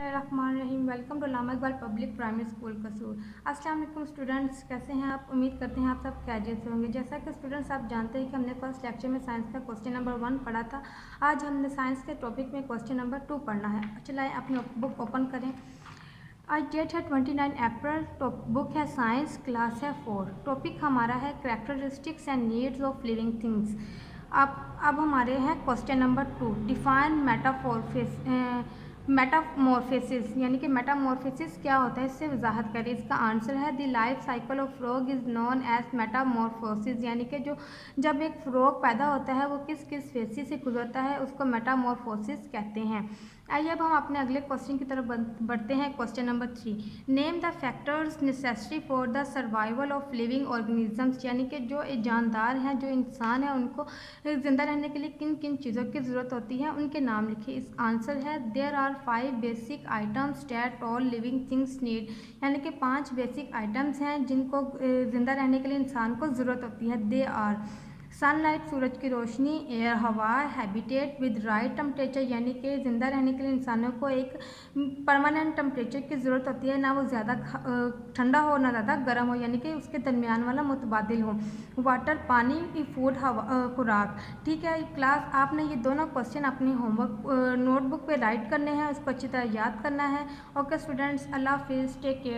Rahim welcome to Allama Iqbal public primary school Kasur. अस्सलाम वालेकुम students, कैसे हैं आप? उम्मीद करते हैं आप सब खैरियत से होंगे। जैसा कि स्टूडेंट्स आप जानते हैं कि हमने फर्स्ट लेक्चर में साइंस का क्वेश्चन नंबर 1 पढ़ा था। आज हमने साइंस के टॉपिक में क्वेश्चन नंबर 2 पढ़ना है। चलाएं अपनी बुक ओपन करें। आज डेट है 29 अप्रैल। बुक है साइंस, क्लास है 4। टॉपिक हमारा है characteristics and needs of living things. अब हमारे हैं क्वेश्चन नंबर 2, डिफाइन मेटामॉर्फोसिस यानी कि मेटामॉर्फोसिस क्या होता है, इससे वजाहत करें। इसका आंसर है the life cycle of frog is known as metamorphosis, यानी कि जब एक फ्रॉग पैदा होता है वो किस किस फेसिस से गुजरता है उसको मेटामॉर्फोसिस कहते हैं। आइए अब हम अपने अगले क्वेश्चन की तरफ बढ़ते हैं। Question number 3, name the factors necessary for the survival of living organisms, यानी कि जो जानदार हैं, जो इंसान है, उनको ज़िंदा रहने के लिए किन किन चीज़ों की ज़रूरत होती है, उनके नाम लिखिए। इस आंसर है there are 5 basic items that all living things need, यानी कि 5 बेसिक आइटम्स हैं जिनको ज़िंदा रहने के लिए इंसान को ज़रूरत होती है। दे आर सनलाइट, सूरज की रोशनी, एयर हवा, हैबिटेट विद राइट टेम्परेचर, यानी कि ज़िंदा रहने के लिए इंसानों को एक परमानेंट टेम्परेचर की ज़रूरत होती है, ना वो ज़्यादा ठंडा हो ना ज़्यादा गर्म हो, यानी कि उसके दरमियान वाला मुतबादिल हो। वाटर पानी, फूड हवा खुराक। ठीक है क्लास, आपने ये दोनों क्वेश्चन अपनी होमवर्क नोटबुक पे राइट करने हैं, उसको अच्छी तरह याद करना है। ओके स्टूडेंट्स, अल्लाह हाफिज़, टेक केयर।